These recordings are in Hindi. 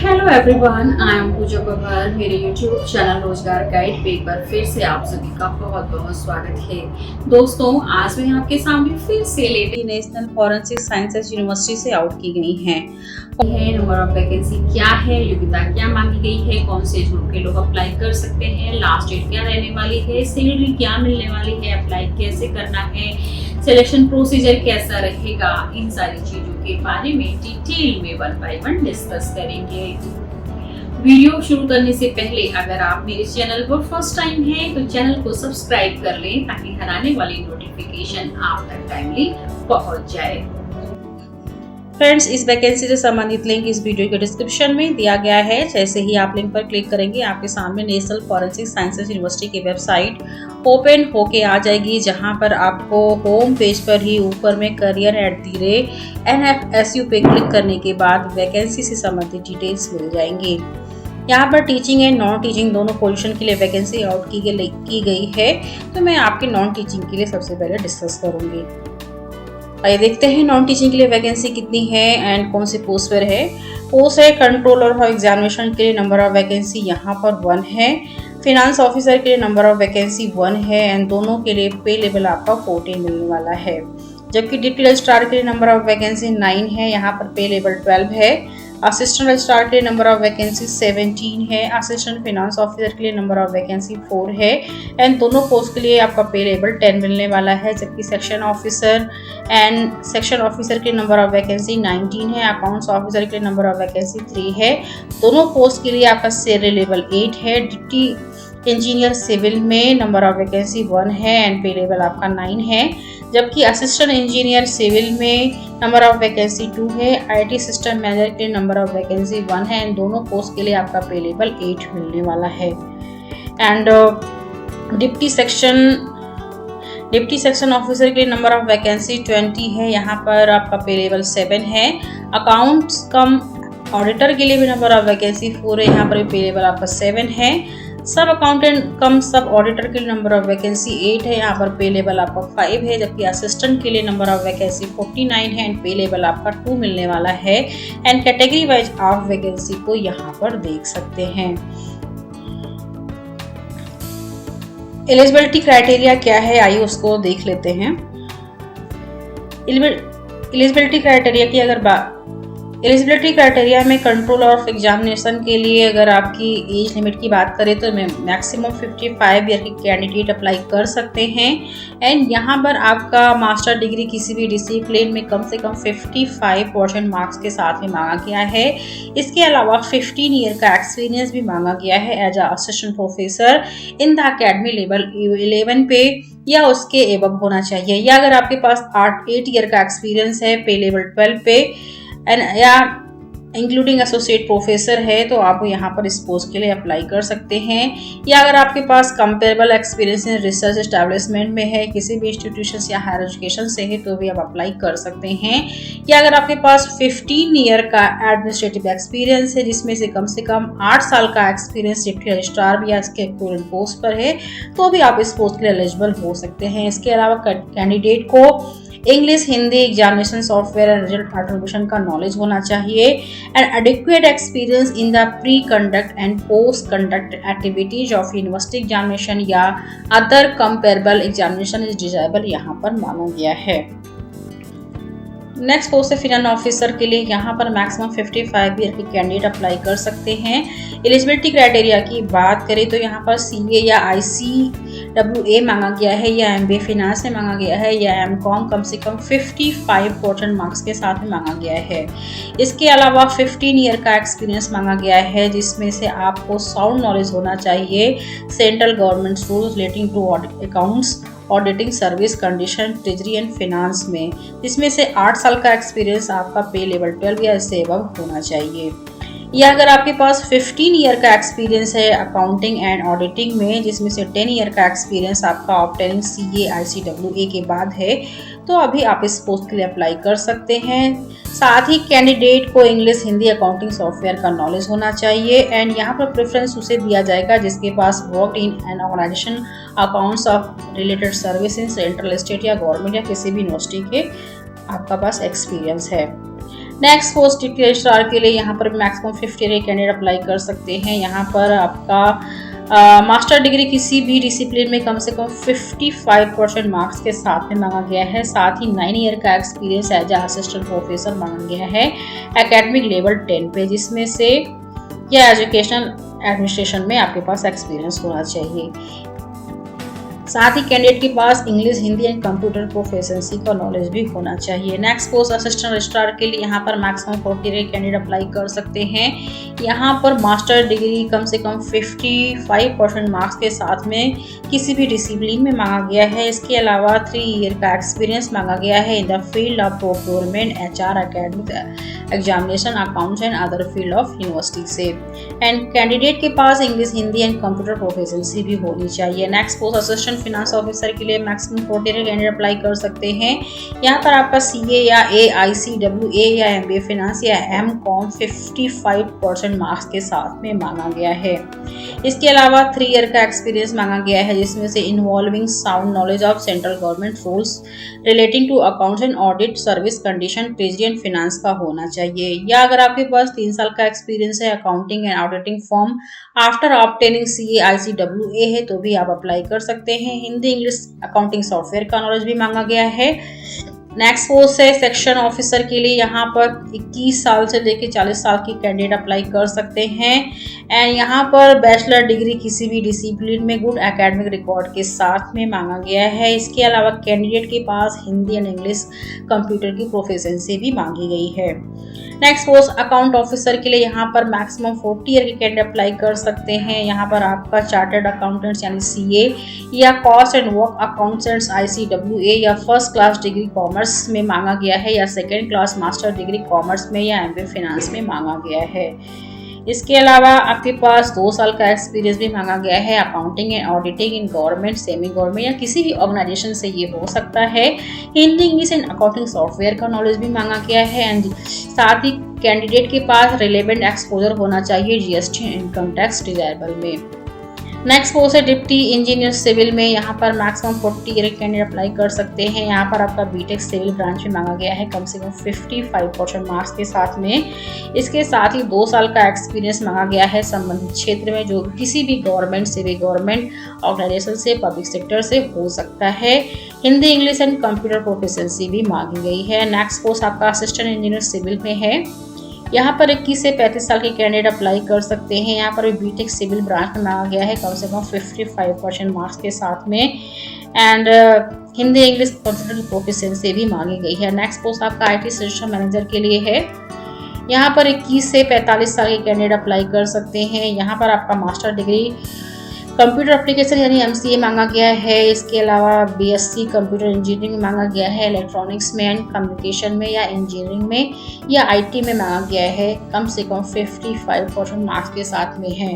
हेलो एवरीवन, आई एम पूजा पवार। मेरे यूट्यूब चैनल रोजगार गाइड पे एक बार फिर से आप सभी का बहुत बहुत स्वागत है। दोस्तों, आज मैं आपके सामने फिर से latest national forensic sciences university से आउट की गई हैं। नंबर ऑफ वैकेंसी क्या है, योग्यता क्या मांगी गई है, कौन से ग्रुप के लोग अप्लाई कर सकते हैं, लास्ट डेट क्या रहने वाली है, सैलरी क्या मिलने वाली है, अप्लाई कैसे करना है, सिलेक्शन प्रोसीजर कैसा रहेगा, इन सारी चीजों के बारे में डिटेल में 1 बाय 1 डिस्कस करेंगे। वीडियो शुरू करने से पहले अगर आप मेरे चैनल पर फर्स्ट टाइम हैं तो चैनल को सब्सक्राइब कर लें ताकि हर आने वाली नोटिफिकेशन आप तक टाइमली पहुंच जाए। फ्रेंड्स, इस वैकेंसी से संबंधित लिंक इस वीडियो के डिस्क्रिप्शन में दिया गया है। जैसे ही आप लिंक पर क्लिक करेंगे आपके सामने नेशनल फॉरेंसिक साइंसेज यूनिवर्सिटी की वेबसाइट ओपन होके आ जाएगी, जहां पर आपको होम पेज पर ही ऊपर में करियर @NFSU पे क्लिक करने के बाद वैकेंसी से संबंधित डिटेल्स मिल जाएंगी। यहाँ पर टीचिंग एंड नॉन टीचिंग दोनों पोजीशन के लिए वैकेंसी आउट की गई है, तो मैं आपके नॉन टीचिंग के लिए सबसे पहले डिस्कस करूंगी। आइए देखते हैं नॉन टीचिंग के लिए वैकेंसी कितनी है एंड कौन सी पोस्ट पर है। पोस्ट है कंट्रोलर ऑफ एग्जामिनेशन के लिए नंबर ऑफ वैकेंसी यहाँ पर 1 है। फिनांस ऑफिसर के लिए नंबर ऑफ वैकेंसी 1 है एंड दोनों के लिए पे लेवल आपका 14 मिलने वाला है। जबकि डिप्टी रजिस्ट्रार के लिए नंबर ऑफ वैकेंसी 9 है, यहाँ पर पे लेवल 12 है। असिस्टेंट रजिस्ट्रार के लिए नंबर ऑफ वैकेंसी 17 है। असिस्टेंट फिनांस ऑफिसर के लिए नंबर ऑफ वैकेंसी 4 है एंड दोनों पोस्ट के लिए आपका पे लेवल 10 मिलने वाला है। जबकि सेक्शन ऑफिसर के नंबर ऑफ वैकेंसी 19 है। अकाउंट्स ऑफिसर के लिए नंबर ऑफ वैकेंसी 3 है। दोनों पोस्ट के लिए आपका सैलरी लेवल 8 है। डिप्टी इंजीनियर सिविल में नंबर ऑफ वैकेंसी 1 है एंड पे लेवल आपका 9 है। जबकि असिस्टेंट इंजीनियर सिविल में नंबर ऑफ वैकेंसी 2 है। IT सिस्टम मैनेजर के लिए नंबर ऑफ वैकेंसी 1 है एंड दोनों पोस्ट के लिए आपका पे लेवल 8 मिलने वाला है। एंड डिप्टी सेक्शन ऑफिसर के लिए नंबर ऑफ वैकेंसी 20 है, यहाँ पर आपका पे लेवल 7 है। अकाउंट्स कम ऑडिटर के लिए भी नंबर ऑफ वैकेंसी 4 है, यहाँ पर पे लेवल आपका 7 है। सब अकाउंटेंट कम सब ऑडिटर के लिए नंबर ऑफ वैकेंसी 8 है, यहाँ पर पे लेवल आपका 5 है। जबकि असिस्टेंट के लिए नंबर ऑफ वैकेंसी 49 है एंड पे लेवल आपका 2 मिलने वाला है। एंड कैटेगरी वाइज आप वैकेंसी को यहाँ पर देख सकते हैं। एलिजिबिलिटी क्राइटेरिया क्या है, आइए उसको देख लेते हैं। एलिजिबिलिटी क्राइटेरिया में कंट्रोल ऑफ एग्जामिनेशन के लिए अगर आपकी एज लिमिट की बात करें तो मैक्सिमम 55 ईयर के कैंडिडेट अप्लाई कर सकते हैं। एंड यहाँ पर आपका मास्टर डिग्री किसी भी डिसिप्लिन में कम से कम 55% मार्क्स के साथ में मांगा गया है। इसके अलावा 15 ईयर का एक्सपीरियंस भी मांगा गया है as assistant professor in the academy level 11 पे या उसके एबव होना चाहिए। या अगर आपके पास 8 ईयर का एक्सपीरियंस है पे लेवल 12 पे या इंक्लूडिंग एसोसिएट प्रोफेसर है तो आप यहाँ पर इस पोस्ट के लिए अप्लाई कर सकते हैं। या अगर आपके पास comparable experience in research establishment में है, किसी भी इंस्टीट्यूशन या हायर एजुकेशन से है तो भी आप अप्लाई कर सकते हैं। या अगर आपके पास 15 ईयर का एडमिनिस्ट्रेटिव एक्सपीरियंस है जिसमें से कम 8 साल का एक्सपीरियंस डिप्टी रजिस्ट्रार या इसके इक्विवेलेंट पोस्ट पर है तो भी आप इस पोस्ट के लिए एलिजिबल हो सकते हैं। इसके अलावा कैंडिडेट को English, Hindi, examination software and result automation का नॉलेज होना चाहिए। And adequate experience in the pre conduct and post conduct activities of university examination या other comparable examination is desirable यहाँ पर मांगा गया है। नेक्स्ट पोस्ट है फिनांस ऑफिसर के लिए, यहाँ पर मैक्सिमम 55 ईयर के कैंडिडेट अप्लाई कर सकते हैं। एलिजिबिलिटी क्राइटेरिया की बात करें तो यहाँ पर CA या ICWA मांगा गया है या MBA फिनांस में मांगा गया है या MCOM कम से कम 55% मार्क्स के साथ में मांगा गया है। इसके अलावा 15 ईयर का एक्सपीरियंस मांगा गया है जिसमें से आपको साउंड नॉलेज होना चाहिए central government rules relating to accounts, auditing, service, condition, treasury and finance में, जिसमें से 8 साल का एक्सपीरियंस आपका पे लेवल 12 या इससे अबव होना चाहिए। या अगर आपके पास 15 ईयर का एक्सपीरियंस है अकाउंटिंग एंड ऑडिटिंग में जिसमें से 10 ईयर का एक्सपीरियंस आपका ऑब्टेनिंग CA ICWA के बाद है तो अभी आप इस पोस्ट के लिए अप्लाई कर सकते हैं। साथ ही कैंडिडेट को इंग्लिश, हिंदी, अकाउंटिंग सॉफ्टवेयर का नॉलेज होना चाहिए एंड यहाँ पर प्रेफरेंस उसे दिया जाएगा जिसके पास work in an organisation accounts of related service in central state या गवर्नमेंट या किसी भी यूनिवर्सिटी के आपका पास एक्सपीरियंस है। नेक्स्ट पोस्ट डिप्टी रजिस्ट्रार के लिए यहाँ पर मैक्सिमम 50 ईयर कैंडिडेट अप्लाई कर सकते हैं। यहाँ पर आपका मास्टर डिग्री किसी भी डिसिप्लिन में कम से कम 55% मार्क्स के साथ में मांगा गया है। साथ ही 9 ईयर का experience as a assistant professor मांगा गया है एकेडमिक लेवल 10 पे, जिसमें से या एजुकेशनल एडमिनिस्ट्रेशन में आपके पास एक्सपीरियंस होना चाहिए। साथ ही कैंडिडेट के पास English, Hindi and computer proficiency का नॉलेज भी होना चाहिए। नेक्स्ट पोस्ट असिस्टेंट रजिस्ट्रार के लिए यहाँ पर मैक्सिमम 40 ईयर कैंडिडेट अप्लाई कर सकते हैं। यहाँ पर मास्टर डिग्री कम से कम 55% मार्क्स के साथ में किसी भी डिसिप्लिन में मांगा गया है। इसके अलावा 3 ईयर का एक्सपीरियंस मांगा गया है in the field of procurement, HR, academic examination, accounts and other field of university से। एंड कैंडिडेट के पास English, Hindi and computer proficiency भी होनी चाहिए। Next post assistant finance officer के लिए मैक्सिमम 40 ईयर कैंडिडेट अप्लाई कर सकते हैं। यहाँ पर आपका CA या AICWA या MBA फाइनेंस या MCOM 55% मार्क्स के साथ में मांगा गया है। इसके अलावा 3 ईयर का एक्सपीरियंस मांगा गया है, जिसमें से involving sound knowledge of central government rules relating to accounts and audit, service condition, treasury and finance का होना चाहिए। या अगर आपके पास 3 साल का एक्सपीरियंस है accounting and auditing form after obtaining CA/ICWA है तो भी आप अप्लाई कर सकते हैं। हिंदी, इंग्लिश, अकाउंटिंग सॉफ्टवेयर का नॉलेज भी मांगा गया है। नेक्स्ट पोस्ट है सेक्शन ऑफिसर के लिए। यहाँ पर 21 साल से लेकर 40 साल की कैंडिडेट अप्लाई कर सकते हैं। एंड यहाँ पर बैचलर डिग्री किसी भी डिसिप्लिन में गुड एकेडमिक रिकॉर्ड के साथ में मांगा गया है। इसके अलावा कैंडिडेट के पास हिंदी एंड इंग्लिश कंप्यूटर की प्रोफिशिएंसी भी मांगी गई है। नेक्स्ट पोस्ट अकाउंट ऑफिसर के लिए यहाँ पर मैक्सिमम 40 ईयर के कैंडिडेट अप्लाई कर सकते हैं। यहाँ पर आपका चार्टर्ड अकाउंटेंट्स यानी CA या cost and work accountants ICWA या फर्स्ट क्लास डिग्री कॉमर्स में मांगा गया है या second class master degree commerce में या MBA फाइनेंस में मांगा गया है। इसके अलावा आपके पास 2 साल का एक्सपीरियंस भी मांगा गया है accounting and auditing in government, semi government या किसी भी ऑर्गेनाइजेशन से ये हो सकता है। Hindi, English and accounting software का नॉलेज भी मांगा गया है। एंड साथ ही कैंडिडेट के पास रिलेवेंट एक्सपोजर होना चाहिए GST इनकम टैक्स डिजायरेबल में। नेक्स्ट पोस्ट है डिप्टी इंजीनियर सिविल में। यहाँ पर मैक्सिमम 40 ईयर कैंडिडेट अप्लाई कर सकते हैं। यहाँ पर आपका BTech सिविल ब्रांच में मांगा गया है कम से कम 55% मार्क्स के साथ में। इसके साथ ही 2 साल का एक्सपीरियंस मांगा गया है संबंधित क्षेत्र में, जो किसी भी गवर्नमेंट, सेमी गवर्नमेंट ऑर्गेनाइजेशन से, पब्लिक सेक्टर से हो सकता है। Hindi, English and computer proficiency भी मांगी गई है। नेक्स्ट पोस्ट आपका असिस्टेंट इंजीनियर सिविल में है। यहाँ पर 21 से 35 साल के कैंडिडेट अप्लाई कर सकते हैं। यहाँ पर BTech सिविल ब्रांच में मांगा गया है कम से कम 55% मार्क्स के साथ में। And Hindi, English, computer proficiency भी मांगी गई है। नेक्स्ट पोस्ट आपका IT सिस्टम मैनेजर के लिए है। यहाँ पर 21 से 45 साल के कैंडिडेट अप्लाई कर सकते हैं। यहाँ पर आपका मास्टर डिग्री कंप्यूटर एप्लीकेशन यानी MCA मांगा गया है। इसके अलावा BSc कंप्यूटर इंजीनियरिंग में मांगा गया है, इलेक्ट्रॉनिक्स में एंड कम्युनिकेशन में या इंजीनियरिंग में या IT में मांगा गया है। कम से कम 55% मार्क्स के साथ में है।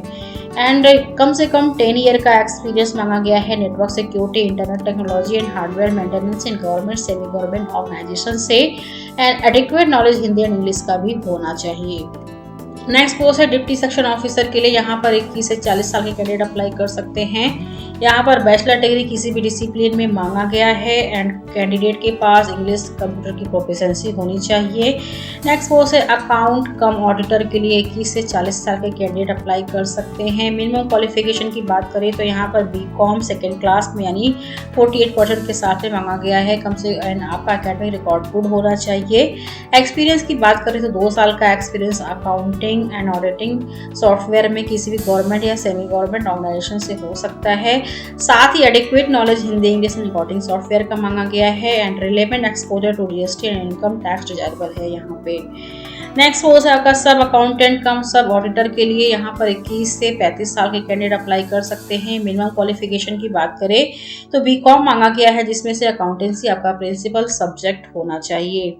एंड कम से कम 10 ईयर का एक्सपीरियंस मांगा गया है network security, internet technology and hardware maintenance in government, semi government organisation से। And adequate knowledge Hindi and English का भी होना चाहिए। नेक्स्ट पोस्ट है डिप्टी सेक्शन ऑफिसर के लिए। यहाँ पर 21 से 40 साल के कैंडिडेट अप्लाई कर सकते हैं। यहाँ पर बैचलर डिग्री किसी भी डिसिप्लिन में मांगा गया है। एंड कैंडिडेट के पास इंग्लिश, कंप्यूटर की प्रोफिशिएंसी होनी चाहिए। नेक्स्ट पोस्ट है अकाउंट कम ऑडिटर के लिए 21 से 40 साल के कैंडिडेट अप्लाई कर सकते हैं। मिनिमम क्वालिफिकेशन की बात करें तो यहाँ पर BCom सेकेंड क्लास में यानी 48% के साथ में मांगा गया है। कम से आपका एकेडमिक रिकॉर्ड गुड होना चाहिए। एक्सपीरियंस की बात करें तो 2 साल का experience accounting and auditing software में किसी भी गवर्नमेंट या सेमी गवर्नमेंट ऑर्गेनाइजेशन से हो सकता है। साथ ही adequate knowledge Hindi, English and accounting software का मांगा गया है। And relevant exposure to GST and income tax desirable है यहाँ पे। नेक्स्ट पोस्ट है आपका सब अकाउंटेंट कम सब ऑडिटर के लिए। यहाँ पर 21 से 35 साल के कैंडिडेट अप्लाई कर सकते हैं। मिनिमम क्वालिफिकेशन की बात करें तो BCom मांगा गया है, जिसमें से अकाउंटेंसी आपका प्रिंसिपल सब्जेक्ट होना चाहिए।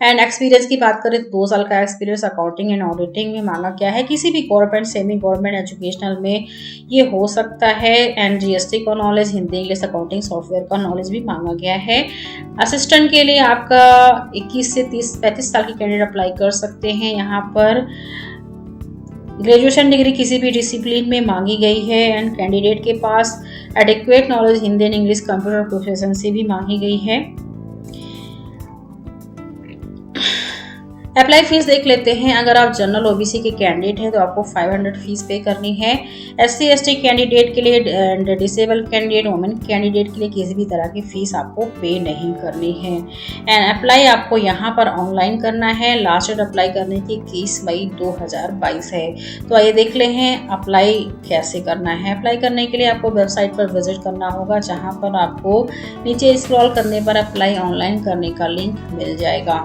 एंड एक्सपीरियंस की बात करें तो 2 साल का एक्सपीरियंस अकाउंटिंग एंड ऑडिटिंग में मांगा गया है। किसी भी गवर्नमेंट, सेमी गवर्नमेंट, एजुकेशनल में ये हो सकता है। एंड GST का knowledge, Hindi, English, accounting software का नॉलेज भी मांगा गया है। असिस्टेंट के लिए आपका 21 से 35 साल के कैंडिडेट अप्लाई कर सकते हैं। यहाँ पर ग्रेजुएशन डिग्री किसी भी डिसिप्लिन में मांगी गई है। एंड कैंडिडेट के पास adequate knowledge Hindi and English computer proficiency भी मांगी गई है। अप्लाई फीस देख लेते हैं। अगर आप जनरल ओबीसी के कैंडिडेट हैं तो आपको 500 फीस पे करनी है। एससी एसटी कैंडिडेट के लिए and disable candidate, women candidate के लिए किसी भी तरह की फीस आपको पे नहीं करनी है। एंड अप्लाई आपको यहाँ पर ऑनलाइन करना है। लास्ट डेट अप्लाई करने की 21 मई 2022 है। तो आइए देख ले हैं अप्लाई कैसे करना है। अप्लाई करने के लिए आपको वेबसाइट पर विजिट करना होगा, जहाँ पर आपको नीचे स्क्रॉल करने पर अप्लाई ऑनलाइन करने का लिंक मिल जाएगा।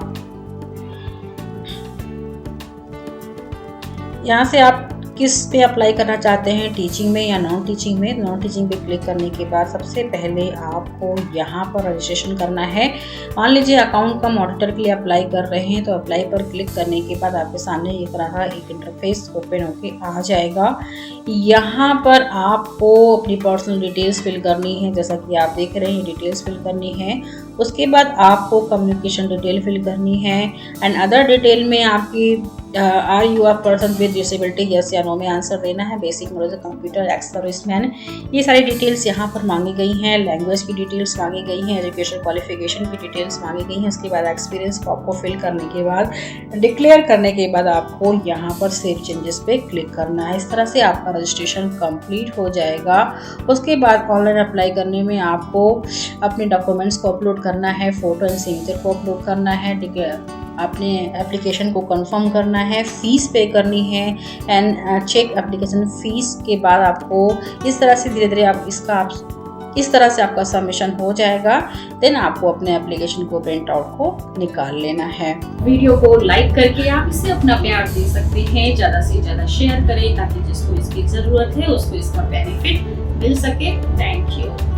यहाँ से आप किस पे अप्लाई करना चाहते हैं, टीचिंग में या नॉन टीचिंग में। नॉन टीचिंग पे क्लिक करने के बाद सबसे पहले आपको यहाँ पर रजिस्ट्रेशन करना है। मान लीजिए अकाउंट का ऑडिटर के लिए अप्लाई कर रहे हैं, तो अप्लाई पर क्लिक करने के बाद आपके सामने इस तरह का एक इंटरफेस ओपन होके आ जाएगा। यहाँ पर आपको अपनी पर्सनल डिटेल्स फिल करनी है, जैसा कि आप देख रहे हैं डिटेल्स फिल करनी है। उसके बाद आपको कम्युनिकेशन डिटेल फिल करनी है एंड अदर डिटेल में आपकी are you a person with disability, yes या नो में आंसर देना है। Basic knowledge computer, ex serviceman, ये सारी डिटेल्स यहाँ पर मांगी गई हैं। लैंग्वेज की डिटेल्स मांगी गई हैं, एजुकेशन क्वालिफिकेशन की डिटेल्स मांगी गई हैं। उसके बाद एक्सपीरियंस को आपको फिल करने के बाद डिक्लेयर करने के बाद आपको यहाँ पर सेव चेंजेस पे क्लिक करना है। इस तरह से आपका रजिस्ट्रेशन कंप्लीट हो जाएगा। उसके बाद ऑनलाइन अप्लाई करने में आपको अपने डॉक्यूमेंट्स को अपलोड करना है, फोटो एंड सिग्नेचर को अपलोड करना है, अपने एप्लीकेशन को कंफर्म करना है, फीस पे करनी है एंड चेक एप्लीकेशन फीस के बाद आपको इस तरह से धीरे धीरे इस तरह से आपका सबमिशन हो जाएगा। देन आपको अपने एप्लीकेशन को प्रिंट आउट को निकाल लेना है। वीडियो को लाइक करके आप इसे अपना प्यार दे सकते हैं। ज़्यादा से ज़्यादा शेयर करें ताकि जिसको इसकी ज़रूरत है उसको इसका बेनिफिट मिल सके। Thank you.